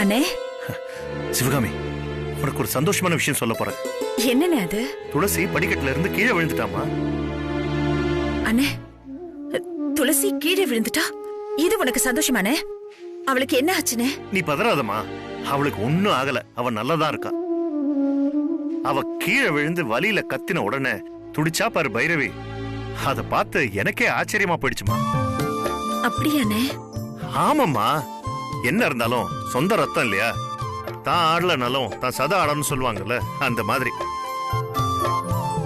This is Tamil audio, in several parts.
அண்ணே. சிவகாமி, உனக்கு ஒரு சந்தோஷமான விஷயம் சொல்ல போறேன். என்னண்ணே அது? துளசி படிக்கட்டுல இருந்து கீழே விழுந்துட்டாமா. அண்ணே, துளசி கீழே விழுந்துட்டா? இது உனக்கு சந்தோஷமானே? அவளுக்கு என்ன ஆச்சுனே? நீ பதறாதமா, அவளுக்கு ஒண்ணும் ஆகல. அவ நல்லதா இருக்கா. அவ கீழே விழுந்து வலியில கத்தின உடனே துடிச்சா பாரு பைரவி. அத பார்த்து எனக்கே ஆச்சரியமா போயிடுச்சுமா. அப்படியானே? ஆமாம்மா, என்ன இருந்தாலும் சொந்த ரத்தம் இல்லையா? தான் ஆடலனாலும் தான் சதா ஆடன்னு சொல்லுவாங்கல்ல, அந்த மாதிரி.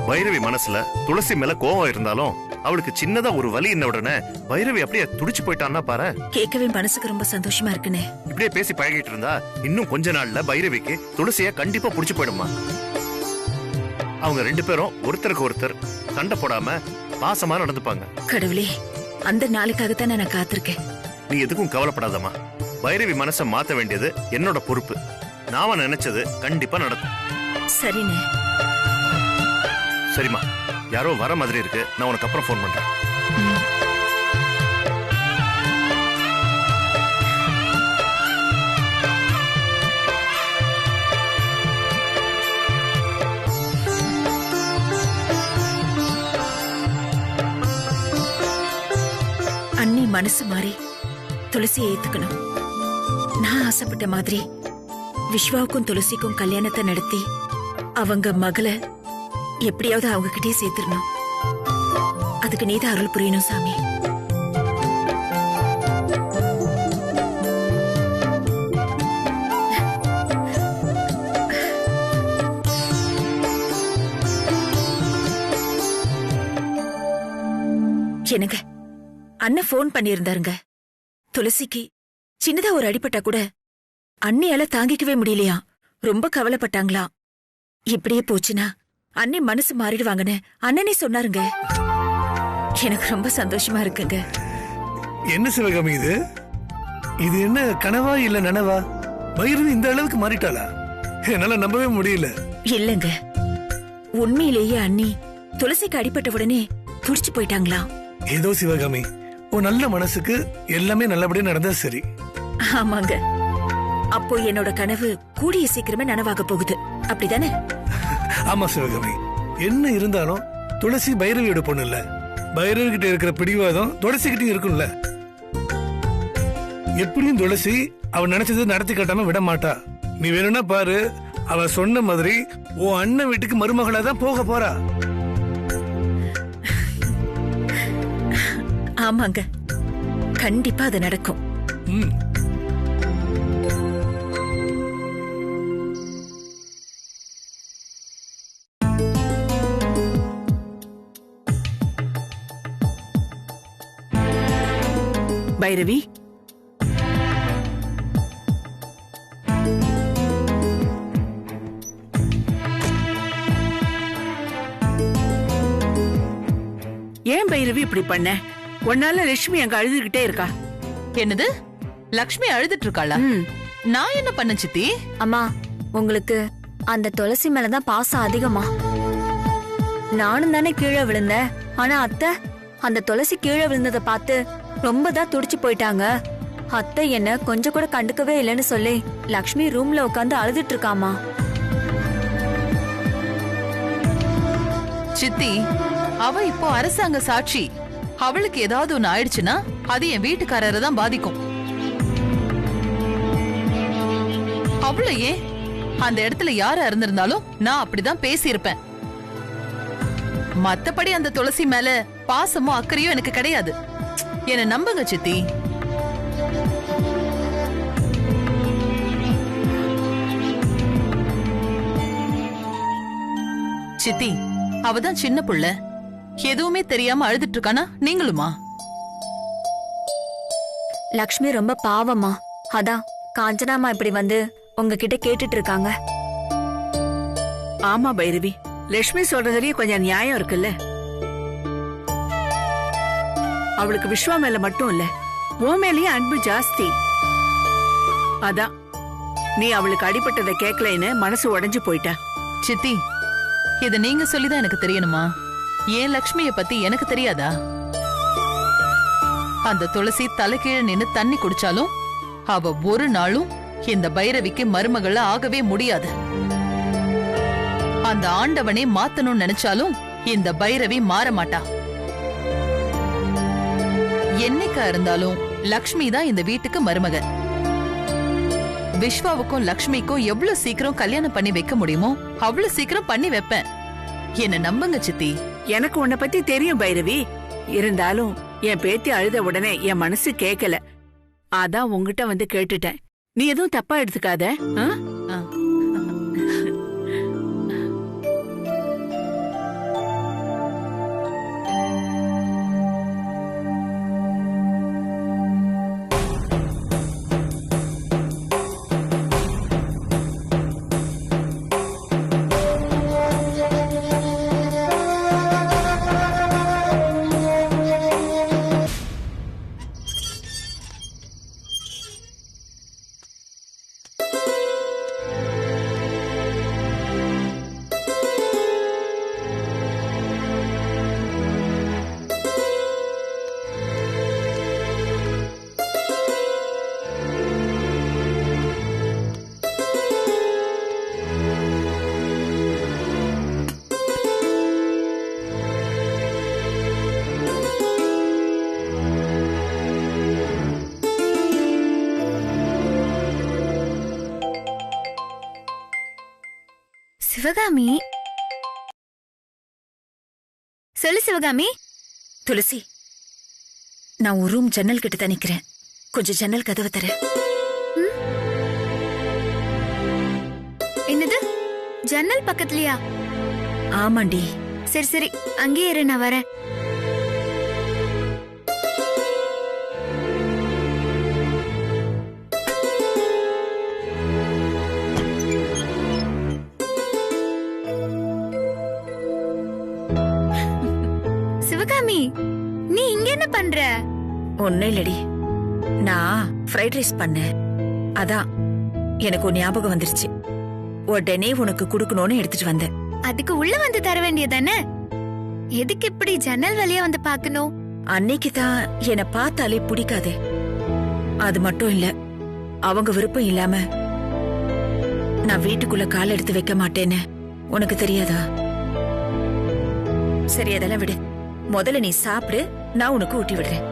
பைரவி மனசுல துளசி மேல கோவம் இருந்தாலும் அவளுக்கு சின்னதா ஒரு வலி என்ன உடனே பைரவி அப்படியே துடிச்சு போயிட்டான்னா பாரு. கேட்கவே மனசுக்கு ரொம்ப சந்தோஷமா இருக்குனே. இப்படியே பேசி பழகிட்டு இருந்தா இன்னும் கொஞ்ச நாள்ல பைரவிக்கு துளசிய கண்டிப்பா புடிச்சு போயிடுமா. அவங்க 2 பேரும் ஒருத்தருக்கு ஒருத்தர் சண்டை போடாம பாசமா நடந்துப்பாங்க. கடவுளே, அந்த நாளுக்காகத்தான் நான் காத்திருக்கேன். நீ எதுக்கும் கவலைப்படாதம்மா. பைரவி மனசை மாத்த வேண்டியது என்னோட பொறுப்பு. நாம நினைச்சது கண்டிப்பா நடக்கும். சரிண்ணே. சரிம்மா, யாரோ வர மாதிரி இருக்கு. நான் உனக்கு அப்புறம் போன் பண்றேன். அண்ணி மனசு மாறி துளசியை ஏத்துக்கணும். நான் ஆசைப்பட்ட மாதிரி விஸ்வாவுக்கும் துளசிக்கும் கல்யாணத்தை நடத்தி அவங்க மகளை எப்படியாவது அவங்க கிட்டே சேர்த்திடணும். அதுக்கு நீதான் அருள் புரியணும் சாமி. என்னங்க, அண்ணன் போன் பண்ணியிருந்தாருங்க. துளசிக்கு சின்னதா ஒரு அடிபட்டா கூட அண்ணியால தாங்கிக்கவே முடியலையா. ரொம்ப கவலைப்பட்டாங்களா. இப்படியே போச்சுன்னா அண்ணி மனசு மாறிடுவாங்கன்னு அண்ணனே சொன்னாருங்க. எனக்கு ரொம்ப சந்தோஷமா இருக்குங்க. என்ன சிவகாமி இது? இது என்ன கனவா இல்ல நனவா? பைரவி இந்த அளவுக்கு மாறிட்டாளா? என்னால நம்பவே முடியல. இல்லங்க, உண்மையிலேயே அண்ணி துளசிக்கு அடிபட்ட உடனே துடிச்சு போயிட்டாங்களா. ஏதோ சிவகாமி, உன் நல்ல மனசுக்கு எல்லாமே நல்லபடியா நடந்தா சரி. ஆமாங்க, அப்போ என்னோட கனவு கூடிய சீக்கிரமே நனவாக போகுது. அப்படிதானே? ஆமா சிவகாமி, என்ன இருந்தாலும் துளசி பைரவியோட பொண்ணு இல்ல. பைரவி கிட்ட இருக்கிற பிடிவாதம் துளசி கிட்ட இருக்கும்ல. எப்படியும் துளசி அவ நினைச்சது நடத்தி காட்டாம விட மாட்டா. நீ வேணும்னா பாரு, அவ சொன்ன மாதிரி உன் அண்ணன் வீட்டுக்கு மருமகளா தான் போக போறா. ஆமாங்க, கண்டிப்பா அது நடக்கும். பைரவி, ஏன் பைரவி இப்படி பண்ண? உன்னால லட்சுமி அங்க அழுதுகிட்டே இருக்கா. என்னது? லக்ஷ்மி அழுதுட்டு இருக்காளா? நான் என்ன பண்ண சித்தி? அம்மா, உங்களுக்கு அந்த துளசி மேலதான் பாசம் அதிகமா. நானும் தானே கீழே விழுந்தேன். ஆனா அத்தை அந்த துளசி கீழே விழுந்ததை பார்த்து ரொம்ப தான் துடிச்சு போயிட்டாங்க. அத்தை என்ன கொஞ்சம் கூட கண்டுக்கவே இல்லைன்னு சொல்லி லக்ஷ்மி ரூம்ல உட்காந்து அழுதுட்டு இருக்காமா. சித்தி, அவ இப்போ அரசாங்க சாட்சி. அவளுக்கு ஏதாவது ஒண்ணு ஆயிடுச்சுன்னா அது என் வீட்டுக்காரரை தான் பாதிக்கும். அவள ஏன் அந்த இடத்துல யாரா இருந்திருந்தாலும் நான் அப்படிதான் பேசியிருப்பேன். மத்தபடி அந்த துளசி மேல பாசமோ அக்கறையோ எனக்கு கிடையாது. என்ன நம்புங்க சித்தி. சித்தி, அவதான் சின்ன புள்ள, எதுவுமே தெரியாம அழுதுட்டு இருக்கானா? நீங்களுமா? லக்ஷ்மி ரொம்ப பாவமா. அதான் காஞ்சனாமா இப்படி வந்து உங்ககிட்ட கேட்டுட்டு இருக்காங்க. ஆமா பைரவி, லட்சுமி சொல்றதுலயே கொஞ்சம் நியாயம் இருக்குல்ல. அவளுக்கு விஸ்வா மேல மட்டும் இல்ல, உன் மேலயே அன்பு ஜாஸ்தி. அதான் நீ அவளுக்கு அடிபட்டதை கேட்கலன்னு மனசு உடைஞ்சு போயிட்டா. சித்தி, இத நீங்க சொல்லிதான் எனக்கு தெரியணுமா? ஏன் லக்ஷ்மிய பத்தி எனக்கு தெரியாதா? அந்த துளசி தலைகீழ நின்னு தண்ணி குடிச்சாலும் அவ ஒரு நாளும் இந்த பைரவிக்கு மருமகள ஆகவே முடியாது. அந்த ஆண்டவனே மாத்தணும்னு நினைச்சாலும் இந்த பைரவி மாற மாட்டா. என்னைக்கா இருந்தாலும் லக்ஷ்மி தான் இந்த வீட்டுக்கு மருமக. விஸ்வாவுக்கும் லக்ஷ்மிக்கும் எவ்வளவு சீக்கிரம் கல்யாணம் பண்ணி வைக்க முடியுமோ அவ்வளவு சீக்கிரம் பண்ணி வைப்பேன். என்ன நம்புங்க சித்தி. எனக்கு உன்னை பத்தி தெரியும் பைரவி. இருந்தாலும் என் பேத்தி அழுத உடனே என் மனசு கேக்கல. அதான் உங்ககிட்ட வந்து கேட்டுட்டேன். நீ எதுவும் தப்பா எடுத்துக்காத. ஆ. சிவகாமி, சொல்லு சிவகாமி. துளசி, நான் ஒரு ரூம் ஜன்னல் கிட்ட தான் நிக்கிறேன். கொஞ்சம் ஜன்னல் கதவை தர. என்னது, ஜன்னல் பக்கத்துலயா? ஆமாண்டி. சரி சரி, அங்கேயே இரு, நான் வரேன். சிவகாமி, நீ இங்க என்ன பண்ற? ஒன்னும் இல்லடி, நான் ஃப்ரைட் ரைஸ் பண்ணேன். அதான் எனக்கு ஒரு ஞாபகம் வந்துருச்சு. உடனே உனக்கு குடுக்கணும்னு எடுத்துட்டு வந்தேன். அதுக்கு உள்ள வந்து தர வேண்டியதானே? எதுக்கு இப்படி ஜன்னல் வழியா வந்து பாக்கணும்? அன்னைக்கு தான் என்னை பார்த்தாலே பிடிக்காதே. அது மட்டும் இல்ல, அவங்க விருப்பம் இல்லாம நான் வீட்டுக்குள்ள கால் எடுத்து வைக்க மாட்டேன்னு உனக்கு தெரியாதா? சரி, அதெல்லாம் விடு. முதல்ல நீ சாப்பிடு, நான் உனக்கு ஊட்டி விடுறேன்.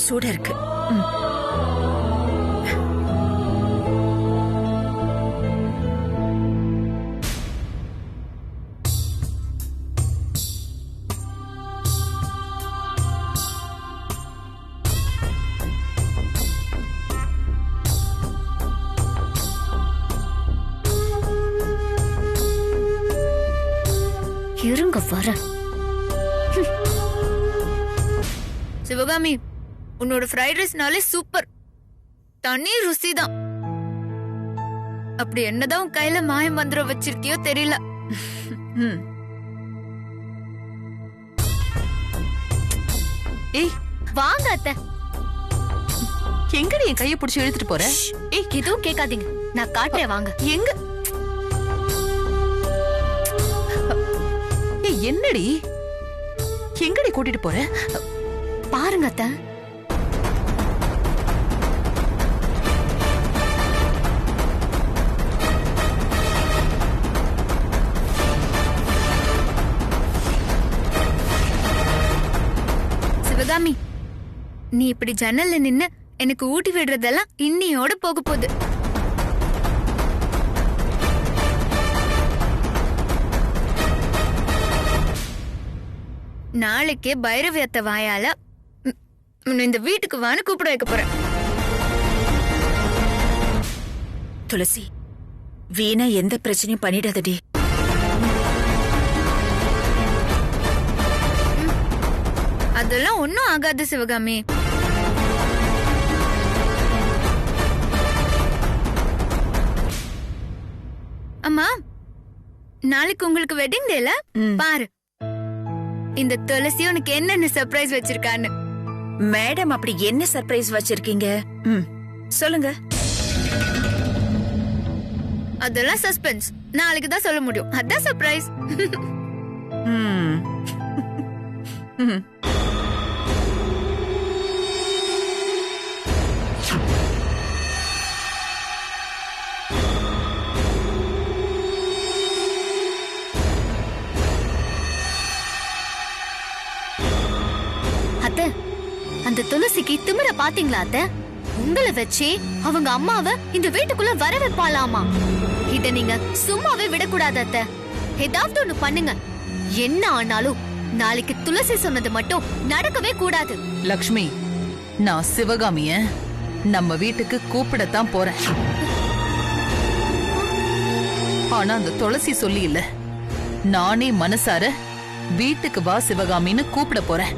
சூடா இருக்கு. இருங்க வர. சிவகாமி, உன்னோட ஃப்ரைட் ரைஸ்னாலே சூப்பர். தனி ருசிதான். அப்படி என்னதான் உன் கையில மாய மந்திரம் வச்சிருக்கியோ தெரியல. ஏய், வாங்க அத்தை. எங்கடி என் கையை பிடிச்சி இழுத்துட்டு போற? ஏய், எதுவும் கேட்காதீங்க, நான் காட்டுறேன், வாங்க. எங்க? ஏய், என்னடி எங்கடி கூட்டிட்டு போற? பாருங்க அத்தை. சிவகாமி, நீ இப்படி ஜன்னல்ல நின்னு எனக்கு ஊட்டி விடுறதெல்லாம் இன்னியோட போக போகுது. நாளைக்கே பைரவி அத்தை வாயால இந்த வீட்டுக்கு வான்னு கூப்பிட வைக்க போறேன். துளசி, வீணா எந்த பிரச்சனையும் பண்ணிடாதடி. அதெல்லாம் ஒன்னும் ஆகாது சிவகாமி. அம்மா, நாளைக்கு உங்களுக்கு வெட்டிங் டேல பாரு, இந்த துளசி உனக்கு என்னென்ன சர்ப்ரைஸ் வச்சிருக்கான்னு. மேடம், அப்படி என்ன சர்ப்ரைஸ் வச்சிருக்கீங்க? சொல்லுங்க. அதெல்லாம் சஸ்பென்ஸ். நாளைக்கு தான் சொல்ல முடியும். அதான் சர்ப்ரைஸ். ம். ம். அத்தை, அந்த துளசிக்கு திமிர பாத்தீங்களா அத்தை? உங்களை வச்சு அவங்க அம்மாவை இந்த வீட்டுக்குள்ள வர வைப்பாளாமா. இத நீங்க சும்மாவே விடக்கூடாது அத்தை. ஏதாவது ஒண்ணு பண்ணுங்க. என்ன ஆனாலும் நாளைக்கு துளசி சொன்னது மட்டும் நடக்கவே கூடாது. லக்ஷ்மி, நான் சிவகாமிய நம்ம வீட்டுக்கு கூப்பிடத்தான் போறேன். ஆனா அந்த துளசி சொல்லி இல்ல, நானே மனசார வீட்டுக்கு வா சிவகாமின்னு கூப்பிட போறேன்.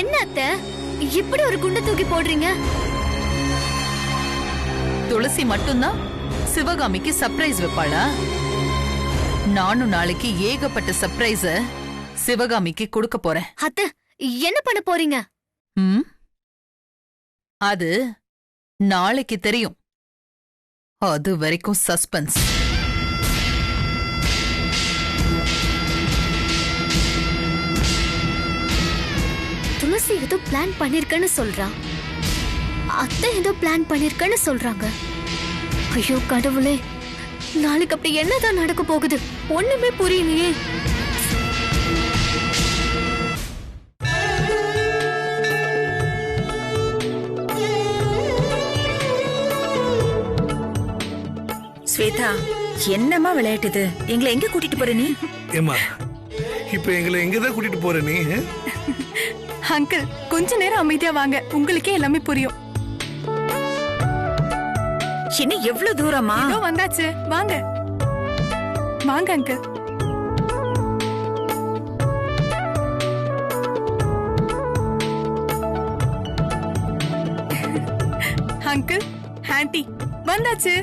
என்ன அத்தை இப்படி ஒரு குண்டை தூக்கி போடுறீங்க? துளசி மட்டும்தான் சிவகாமிக்கு சர்ப்ரைஸ் வைப்பாளா? நானும் நாளைக்கு ஏகப்பட்ட சர்ப்ரைஸ சிவகாமிக்கு கொடுக்க போறேன். அத்தை என்ன பண்ண போறீங்க? ம், அது நாளைக்கு தெரியும். அது வரைக்கும் சஸ்பென்ஸ். துளசி ஏதோ பிளான் பண்ணிருக்கன்னு சொல்றா. அத்தை ஏதோ பிளான் பண்ணிருக்கன்னு சொல்றாங்க. ஐயோ கடவுளே, நாளைக்கு அப்படி என்னதான் நடக்க போகுது? ஒண்ணுமே புரியலையே. ஸ்வேதா, என்னம்மா விளையாட்டுது? எங்களை எங்க கூட்டிட்டு போற நீ? ஏமா இப்ப எங்களை எங்கதான் கூட்டிட்டு போற நீ? அங்கிள், கொஞ்ச நேரம் அமைதியா வாங்க, உங்களுக்கே எல்லாமே புரியும். என்ன எவ்வளவு தூரமா? இதோ வந்தாச்சு, வாங்க வாங்க அங்கிள். அங்கிள், ஆன்ட்டி வந்தாச்சு.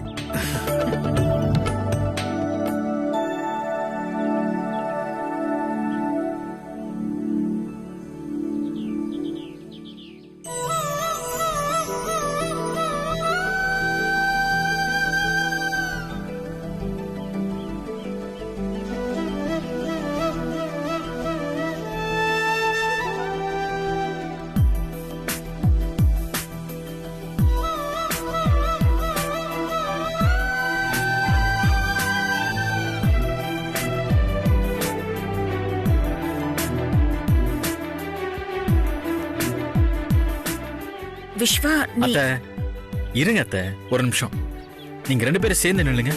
விஸ்வா, நீ அத்தை இருங்க அத்தை, ஒரு நிமிஷம். நீங்க ரெண்டு பேரும் சேர்ந்து நில்லுங்க.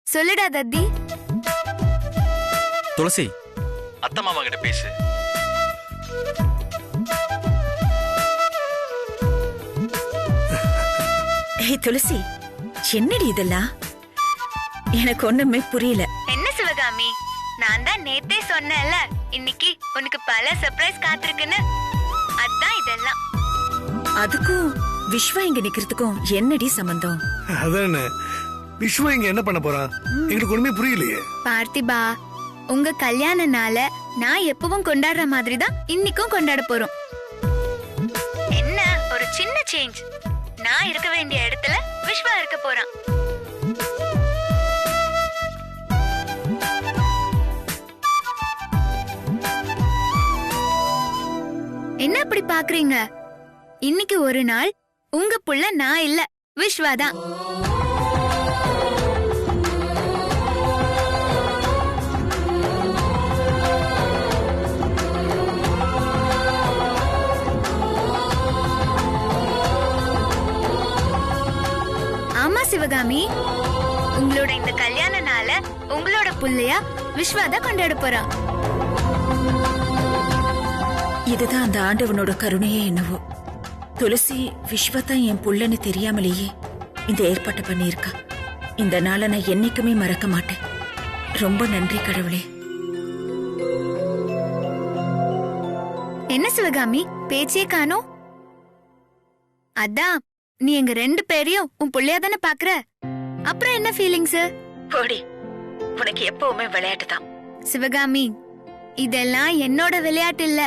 சொல்லுடா தத்தி. துளசி, அத்தை மாமா கிட்ட பேசு. ஏய் துளசி, என்னடி இதெல்லாம்? எனக்கு ஒண்ணுமே புரியல. என்ன சிவகாமி, நான் தான் நேத்தே சொன்னேன்ல, இன்னைக்கு உனக்கு பல சர்ப்ரைஸ் காத்திருக்குன்னு. அதான் இதெல்லாம். அதுக்கும் விஸ்வா இங்க நிக்கிறதுக்கும் என்னடி சம்பந்தம்? அதானே, விஸ்வா இங்க என்ன பண்ண போறான்? எங்களுக்கு ஒண்ணுமே புரியலையே. பார்த்திபா, உங்க கல்யாண நாள நான் எப்பவும் கொண்டாடுற மாதிரி தான் இன்னைக்கும் கொண்டாட போறோம். என்ன ஒரு சின்ன சேஞ்ச். நான் இருக்க வேண்டிய இடத்துல விஸ்வா இருக்க போறான். என்ன அப்படி பாக்குறீங்க? இன்னைக்கு ஒரு நாள் உங்க புள்ள நான் இல்ல, விஸ்வா தான். ஆமா சிவகாமி, உங்களோட இந்த கல்யாண நாள உங்களோட புள்ளையா விஸ்வா தான் கொண்டாட போறா. இதுதான் அந்த ஆண்டவனோட கருணையே என்னவோ. துளசி விஸ்வதான் என் புள்ளன்னு தெரியாமலேயே இந்த ஏற்பாட்டை பண்ணியிருக்கா. இந்த நாளை நான் என்னைக்குமே மறக்க மாட்டேன். ரொம்ப நன்றி கடவுளே. என்ன சிவகாமி பேச்சே காணோம்? அதான் நீ எங்க 2 பேரையும் உன் புள்ளையா தானே பாக்குற, அப்புறம் என்ன ஃபீலிங்ஸ்? போடி, உனக்கு எப்பவுமே விளையாட்டு தான். சிவகாமி, இதெல்லாம் என்னோட விளையாட்டு இல்ல,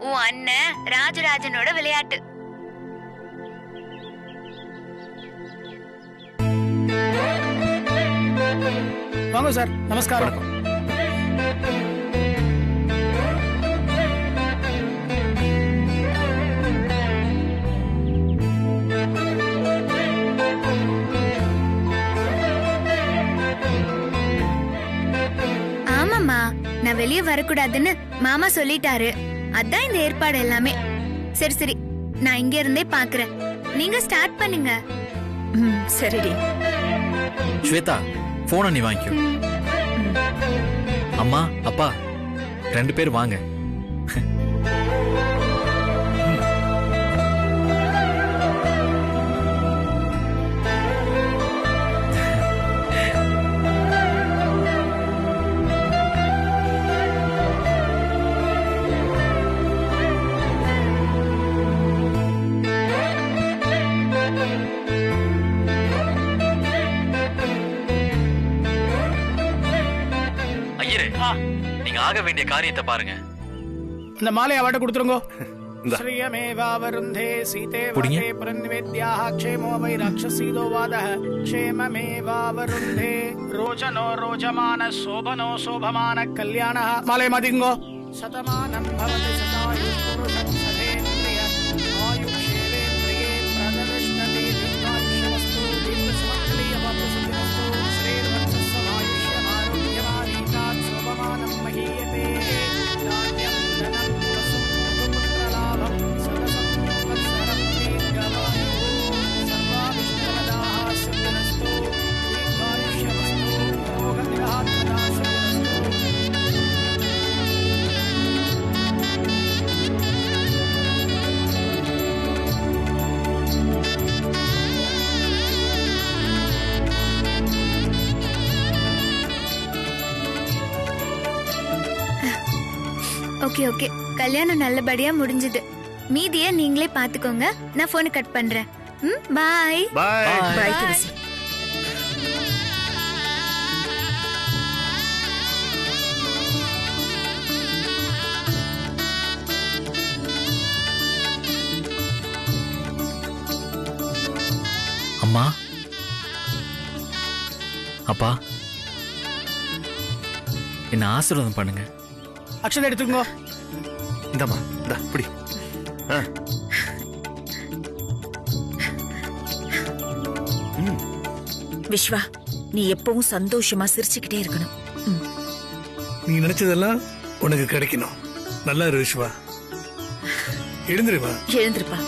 உன் அண்ணன் ராஜராஜனோட விளையாட்டு. வாங்க சார், நமஸ்காரம். ஆமாமா, நான் வெளியே வரக்கூடாதுன்னு மாமா சொல்லிட்டாரு, அதான் இந்த ஏற்பாடு எல்லாமே. சரி சரி, நான் இங்க இருந்தே பாக்குறேன், நீங்க ஸ்டார்ட் பண்ணுங்க. சரிடி. ஸ்வேதா, போனை நீ வாங்கிக்கோ. அம்மா அப்பா 2 பேர் வாங்க. நீங்க ஆக வேண்டிய காரியத்தை பாருங்க. இந்த மாலையை அவட்ட கொடுத்துருங்க. இந்தா. ஸ்ரீயமேவா வருந்தே சீதே புடிங்க. வாதே பிரன்வேத்யாஹ க்ஷேமோ வை ராட்சசீதோ வாதஹ க்ஷேமமேவா வருந்தே ரோஜனோ ரோஜமான சோபனோ சோபமான கல்யாணஹ. மாலையை மாத்திக்குங்க. சதமானம் பவதி சதாயுஷ் புருஷம் சதேந்திரிய ஆயுஷேவேந்திரியே பிரதவிஷ்ணதே தீர்காயுஷ்யமஸ்து தீர்க்கசுமங்கலீயவாப்ரசித்திரஸ்து ஸ்ரீர்வத்சஸ்வமாயுஷ்யமாரோக்யமாரீகாத் சோபமானம் மஹீயதே தான்யம் தனம் வசும் புத்திரலாபம் சதசம் வத்சரம் தீர்க்கமாயுः சர்வாவிஷ்ணவதாः சித்தனஸ்து தீர்காயுஷ்யமஸ்து ரோகநிராத் சதா சித்தனஸ்து. ஓகே ஓகே, கல்யாணம் நல்லபடியா முடிஞ்சது. மீதிய நீங்களே பாத்துக்கோங்க, நான் போனை கட் பண்றேன். பாய். பாய். பாய் துளசி. அம்மா அப்பா, என்ன ஆசீர்வாதம் பண்ணுங்க. அக்ஷதை எடுத்துக்கோ. இந்தம்மா, இந்தா இப்படி. விஸ்வா, நீ எப்பவும் சந்தோஷமா சிரிச்சுக்கிட்டே இருக்கணும். நீ நினைச்சதெல்லாம் உனக்கு கிடைக்கணும். நல்லா இரு விஸ்வா. எழுந்துருவா. எழுந்திருப்பா.